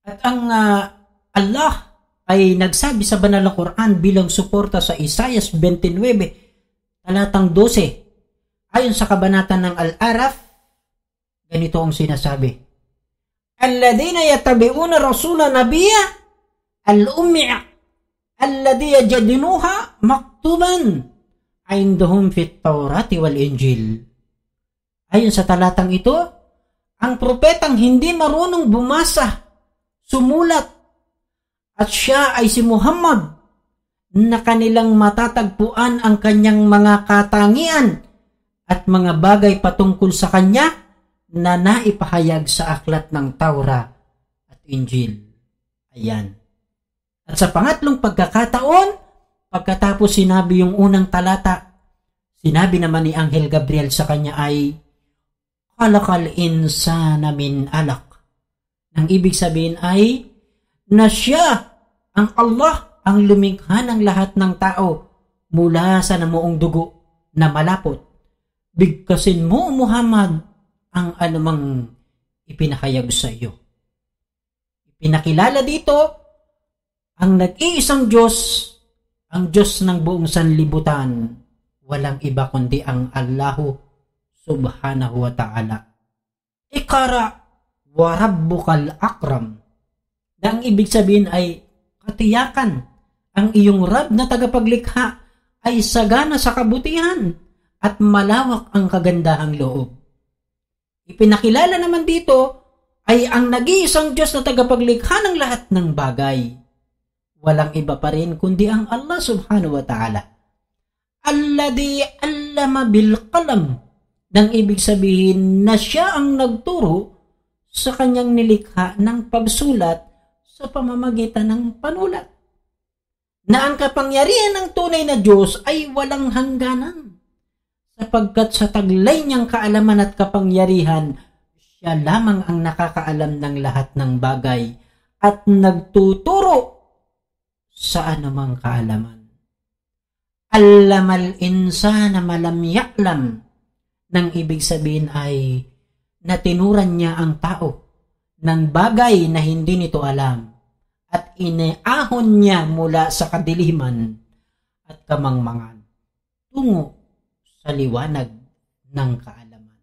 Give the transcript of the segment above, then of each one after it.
At ang Allah ay nagsabi sa banal na Quran bilang suporta sa Isaiah 29, talatang 12. Ayon sa kabanatan ng Al-Araf, ganito ang sinasabi. Alladhina yattabi'una rasula nabiyya al-ummi'a alladhi yajidunahu maktuban 'indahum fit Taurati wal Injil. Ayon sa talatang ito, ang propetang hindi marunong bumasa, sumulat, at siya ay si Muhammad, na kanilang matatagpuan ang kanyang mga katangian at mga bagay patungkol sa kanya na naipahayag sa aklat ng Taura at Injil. Ayan. At sa pangatlong pagkakataon, pagkatapos sinabi yung unang talata, sinabi naman ni Anghel Gabriel sa kanya ay, Khalaqal insana min alaq. Ang ibig sabihin ay, na siya, ang Allah, ang lumikha ng lahat ng tao mula sa namuong dugo na malapot. Bigkasin mo, Muhammad, ang anumang ipinahayag sa iyo. Pinakilala dito ang nag-iisang Diyos, ang Diyos ng buong sanlibutan, walang iba kundi ang Allahu subhanahu wa ta'ala. Ikara wa rabbukal akram. Na ang ibig sabihin ay katiyakan ang iyong Rab na tagapaglikha ay sagana sa kabutihan at malawak ang kagandahang loob. Ipinakilala naman dito ay ang nag-iisang Diyos na tagapaglikha ng lahat ng bagay. Walang iba pa rin kundi ang Allah subhanahu wa ta'ala. Alladhi allama bil qalam. Nang ibig sabihin na siya ang nagturo sa kanyang nilikha ng pagsulat sa pamamagitan ng panulat. Na ang kapangyarihan ng tunay na Diyos ay walang hangganan. Sapagkat sa taglay niyang kaalaman at kapangyarihan, siya lamang ang nakakaalam ng lahat ng bagay at nagtuturo sa anumang kaalaman. Allamal insana malam ya'lam. Nang ibig sabihin ay natinuran niya ang tao ng bagay na hindi nito alam at iniahon niya mula sa kadiliman at kamangmangan tungo sa liwanag ng kaalaman.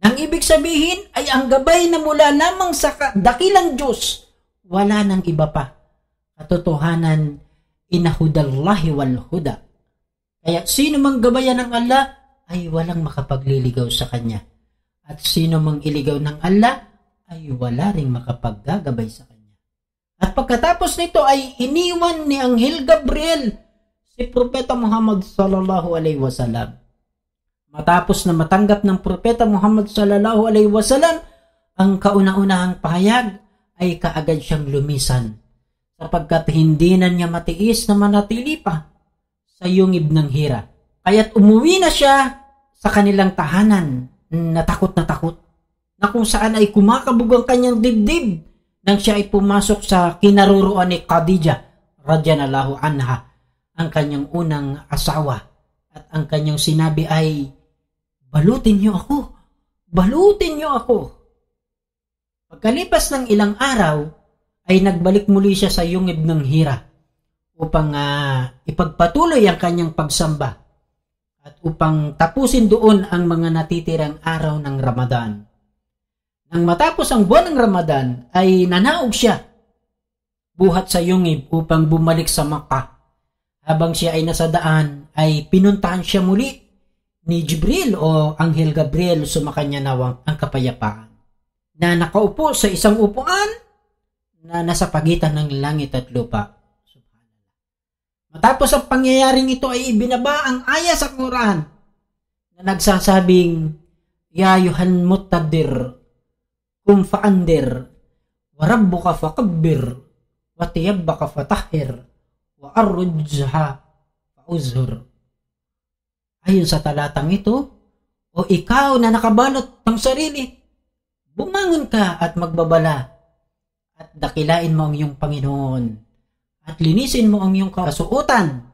Nang ibig sabihin ay ang gabay na mula lamang sa dakilang Diyos, wala nang iba pa. Katotohanan, inahudallahi wal huda. Kaya sino mang gabayan ng Allah ay walang makapagliligaw sa kanya. At sino mang iligaw ng Allah ay wala ring makapaggagabay sa kanya. At pagkatapos nito ay iniwan ni Anghel Gabriel si Propeta Muhammad sallallahu alaihi wasallam. Matapos na matanggap ng Propeta Muhammad sallallahu alaihi wasallam ang kauna-unahang pahayag ay kaagad siyang lumisan sapagkat hindi na niya matiis na manatili pa sa yungib ng hira. Kaya't umuwi na siya sa kanilang tahanan na takot, na kung saan ay kumakabog ang kanyang dibdib nang siya ay pumasok sa kinaruroan ni Khadijah radhiyallahu anha, ang kanyang unang asawa. At ang kanyang sinabi ay, balutin niyo ako, balutin niyo ako. Pagkalipas ng ilang araw, ay nagbalik muli siya sa yungib ng hira upang ipagpatuloy ang kanyang pagsamba at upang tapusin doon ang mga natitirang araw ng Ramadan. Nang matapos ang buwan ng Ramadan, ay nanaog siya buhat sa yungib upang bumalik sa Makkah. Habang siya ay nasa daan, ay pinuntahan siya muli ni Jibril o Anghel Gabriel, sumakanya nawang ang kapayapaan, na nakaupo sa isang upuan na nasa pagitan ng langit at lupa. Matapos ang pangyayaring ito ay ibinaba ang aya sa Quran na nagsasabing, Ya ayuhan muttadir, kum fa'andir, wa rabbuka fakabbir, wa tiyabbaka fatahhir, wa arrujha fa'uzhur. Ayon sa talatang ito, o ikaw na nakabalot ng sarili, bumangon ka at magbabala, at dakilain mo ang iyong Panginoon, at linisin mo ang iyong kasuotan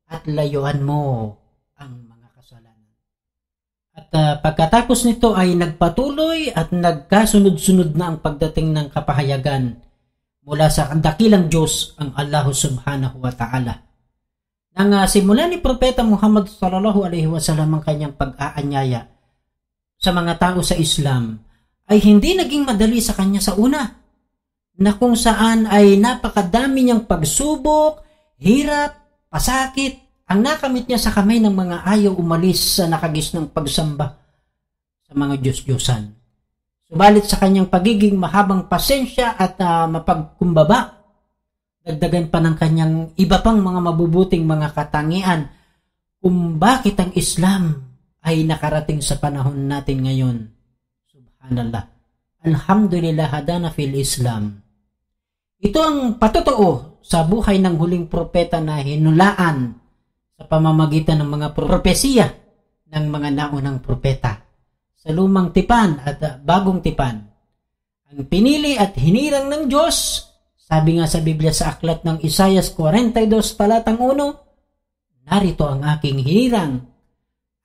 at layuan mo ang mga kasalanan. At pagkatapos nito ay nagpatuloy at nagkasunod-sunod na ang pagdating ng kapahayagan mula sa dakilang Diyos ang Allah subhanahu wa ta'ala. Nang simula ni Propeta Muhammad sallallahu alaihi wasallam ang kanyang pag-aanyaya sa mga tao sa Islam, ay hindi naging madali sa kanya sa una, na kung saan ay napakadami niyang pagsubok, hirap, pasakit, ang nakamit niya sa kamay ng mga ayaw umalis sa nakagisnang pagsamba sa mga Diyos-Diyosan. Subalit sa kanyang pagiging mahabang pasensya at mapagkumbaba, dagdagan pa ng kanyang iba pang mga mabubuting mga katangian kung bakit ang Islam ay nakarating sa panahon natin ngayon. Subhanallah. Alhamdulillah hadana fil Islam. Ito ang patotoo sa buhay ng huling propeta na hinulaan sa pamamagitan ng mga propesiya ng mga naunang propeta sa lumang tipan at bagong tipan. Ang pinili at hinirang ng Diyos, sabi nga sa Biblia sa aklat ng Isaiah 42 talatang 1, narito ang aking hirang,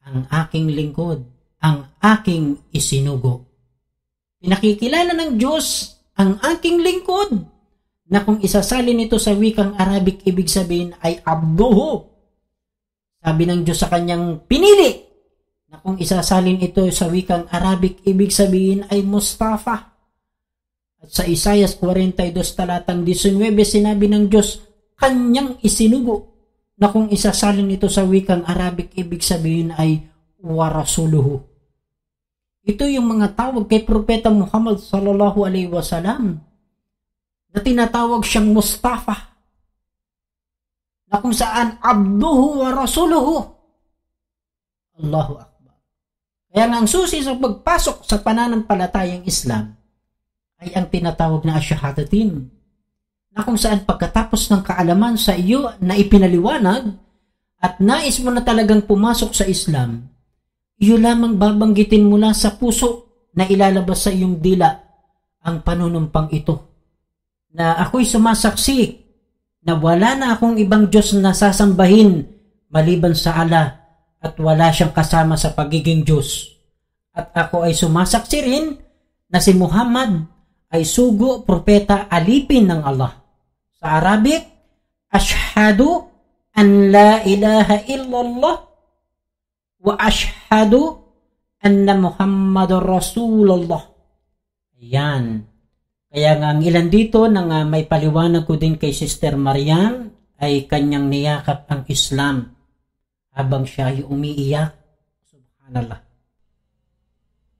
ang aking lingkod, ang aking isinugo. Pinakikilala ng Diyos ang aking lingkod, na kung isasalin ito sa wikang Arabic, ibig sabihin ay abduhu. Sabi ng Diyos sa kanyang pinili, na kung isasalin ito sa wikang Arabic, ibig sabihin ay Mustafa. At sa Isaiah 42 talatang 19, sinabi ng Diyos, kanyang isinugo, na kung isasalin ito sa wikang Arabic, ibig sabihin ay warasuluhu. Ito yung mga tawag kay Propeta Muhammad sallallahu alaihi wasallam, na tinatawag siyang Mustafa, na kung saan abduhu wa rasuluhu. Allahu Akbar. Kaya nga ang susi sa pagpasok sa pananampalatayang Islam ay ang tinatawag na asyahadatin, na kung saan pagkatapos ng kaalaman sa iyo na ipinaliwanag at nais mo na talagang pumasok sa Islam, iyo lamang babanggitin mula sa puso na ilalabas sa iyong dila ang panunumpang ito, na ako'y sumasaksi na wala na akong ibang Diyos na sasambahin maliban sa Allah at wala siyang kasama sa pagiging Diyos. At ako ay sumasaksi rin na si Muhammad ay sugo, propeta, alipin ng Allah. Sa Arabic, ashhadu an la ilaha illallah wa ashhadu anna Muhammadur Rasulullah. Ayan. Kaya nga ang ilan dito nang may paliwanag ko din kay Sister Marian ay kanyang niyakap ang Islam habang siya ay umiiyak. Subhanallah.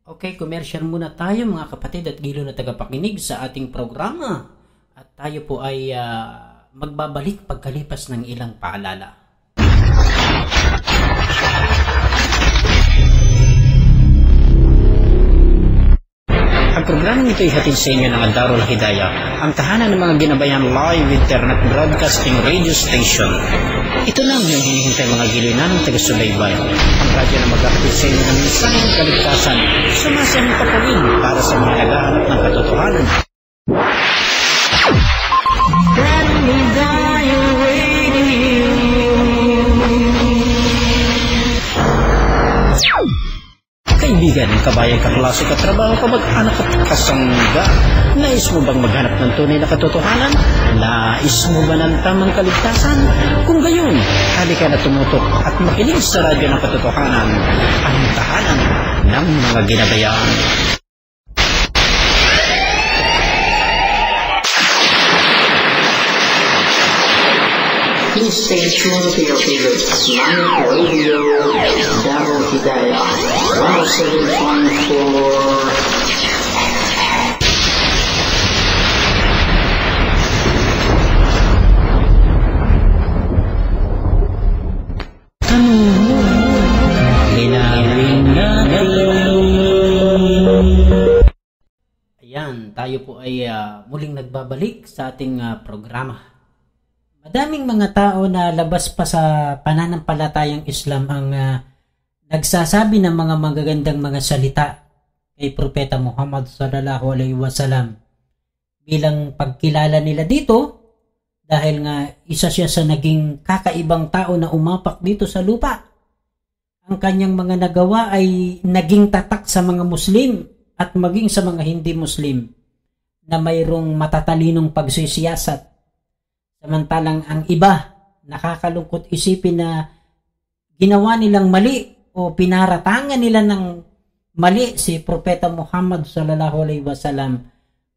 Okay, commercial muna tayo mga kapatid at gilo na tagapakinig sa ating programa. At tayo po ay magbabalik pagkalipas ng ilang paalala. Ang programang ito ay hatid sa inyo ng Darul Hidayah, ang tahanan ng mga ginabayan live internet broadcasting radio station. Ito lang yung hinihintay mga giliw naming taga-subaybay. Ang radyo na mag-aktid sa inyo ng mensaheng kaligtasan, sumasayang papawin para sa mga nagahanap ng katotohanan. Kaibigan, kabayan, kaklase, katrabaho, kamag-anak at kasangga, nais mo bang maghanap ng tunay na katotohanan? Nais mo ba ng tamang kaligtasan? Kung gayon, halika na tumutok at makinig sa radyo ng katotohanan, ang tahanan ng mga ginabayan. Please stay tuned to your favorite Islamic radio, Darul Hidayah, 107.4. Ayan, tayo po ay muling nagbabalik sa ating programa. Madaming mga tao na labas pa sa pananampalatayang Islam ang nagsasabi ng mga magagandang mga salita kay Propeta Muhammad sallallahu alaihi wasallam bilang pagkilala nila dito dahil nga isa siya sa naging kakaibang tao na umapak dito sa lupa. Ang kanyang mga nagawa ay naging tatak sa mga Muslim at maging sa mga hindi Muslim na mayroong matatalinong pagsisiyasat. Samantalang ang iba, nakakalungkot isipin na ginawa nilang mali o pinaratangan nila ng mali si Propeta Muhammad sallallahu alaihi wasallam,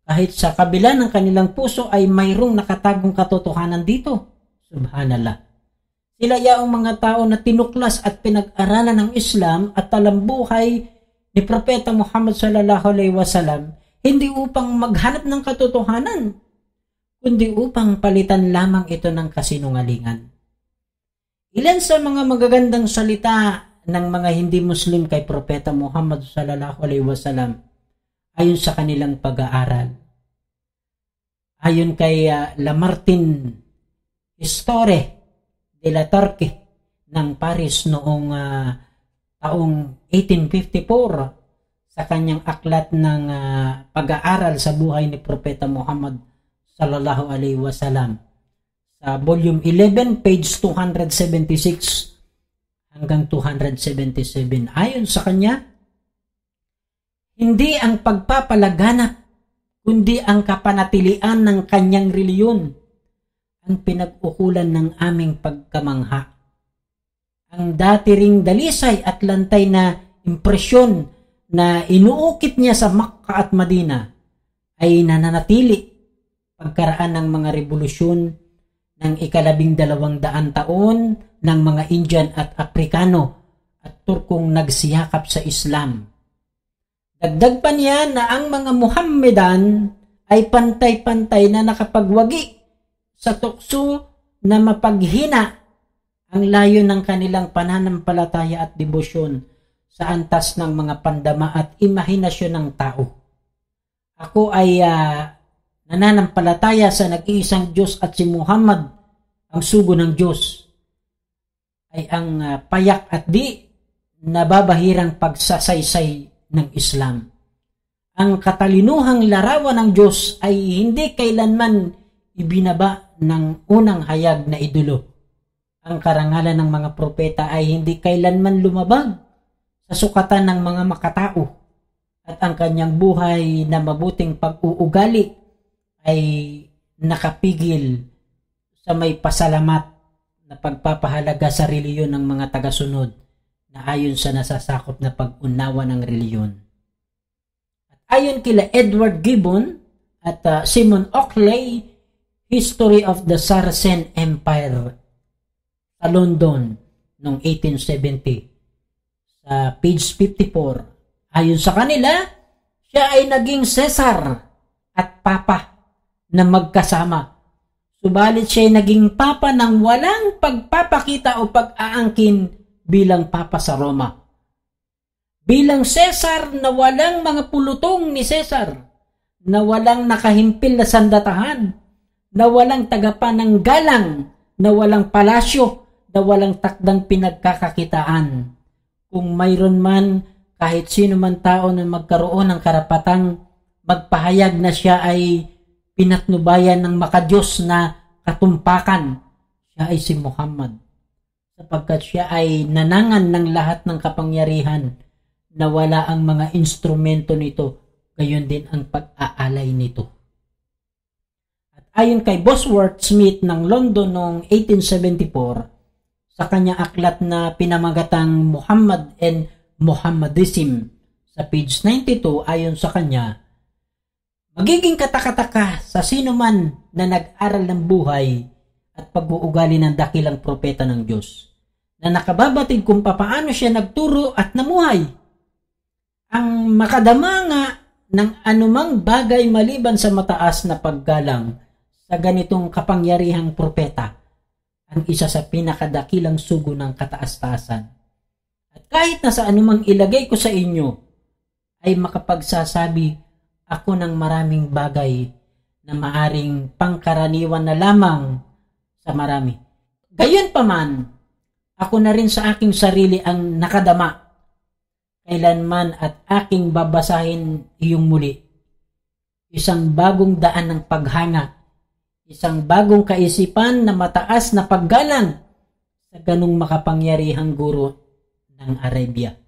kahit sa kabila ng kanilang puso ay mayroong nakatagong katotohanan dito. Subhanallah. Sila yaong mga tao na tinuklas at pinag-aralan ng Islam at talambuhay ni Propeta Muhammad sallallahu alaihi wasallam, hindi upang maghanap ng katotohanan, kundi upang palitan lamang ito ng kasinungalingan. Ilan sa mga magagandang salita ng mga hindi Muslim kay Propeta Muhammad sallallahu alaihi wasallam ayon sa kanilang pag-aaral. Ayon kay Lamartine Historie de la Turque ng Paris noong taong 1854 sa kanyang aklat ng pag-aaral sa buhay ni Propeta Muhammad sallallahu alaihi wasallam, sa volume 11, page 276 hanggang 277. Ayon sa kanya, hindi ang pagpapalaganap, kundi ang kapanatilian ng kanyang reliyon ang pinag-ukulan ng aming pagkamangha. Ang dati ring dalisay at lantay na impresyon na inuukit niya sa Makkah at Madina ay nananatili pagkaraan ng mga revolusyon ng 1200 taon ng mga Indian at Aprikano at Turkong nagsiyakap sa Islam. Dagdag pa niya na ang mga Muhammadan ay pantay-pantay na nakapagwagi sa tukso na mapaghina ang layo ng kanilang pananampalataya at debosyon sa antas ng mga pandama at imahinasyon ng tao. Ako ay nananampalataya sa nag-iisang Diyos at si Muhammad, ang sugo ng Diyos, ay ang payak at di nababahirang pagsasaysay ng Islam. Ang katalinuhang larawan ng Diyos ay hindi kailanman ibinaba ng unang hayag na idolo. Ang karangalan ng mga propeta ay hindi kailanman lumabag sa sukatan ng mga makatao, at ang kanyang buhay na mabuting pag-uugali ay nakapigil sa may pasalamat na pagpapahalaga sa reliyon ng mga tagasunod na ayon sa nasasakop na pag-unawa ng reliyon. At ayon kila Edward Gibbon at Simon Oakley, History of the Saracen Empire sa London noong 1870, sa page 54, ayon sa kanila, siya ay naging Cesar at Papa na magkasama. Subalit siya ay naging Papa ng walang pagpapakita o pag-aangkin bilang Papa sa Roma. Bilang Cesar na walang mga pulutong ni Cesar, na walang nakahimpil na sandatahan, na walang tagapananggalang, na walang palasyo, na walang takdang pinagkakakitaan. Kung mayroon man kahit sino man tao na magkaroon ng karapatang magpahayag na siya ay pinatnubayan ng makadiyos na katumpakan, siya ay si Muhammad, sapagkat siya ay nanangan ng lahat ng kapangyarihan na wala ang mga instrumento nito, gayon din ang pag-aalay nito. At ayon kay Bosworth Smith ng London noong 1874, sa kanyang aklat na pinamagatang Muhammad and Mohammedism sa page 92, ayon sa kanya, magiging katakataka sa sino man na nag-aral ng buhay at pag-uugali ng dakilang propeta ng Diyos, na nakababatid kung papaano siya nagturo at namuhay. Ang makadama nga ng anumang bagay maliban sa mataas na paggalang sa ganitong kapangyarihang propeta, ang isa sa pinakadakilang sugo ng kataas-taasan. At kahit na sa anumang ilagay ko sa inyo, ay makapagsasabi ako ng maraming bagay na maaring pangkaraniwan na lamang sa marami. Gayon pa man, ako na rin sa aking sarili ang nakadama kailanman at aking babasahin iyong muli. Isang bagong daan ng paghanga, isang bagong kaisipan na mataas na paggalang sa ganung makapangyarihang guro ng Arabia.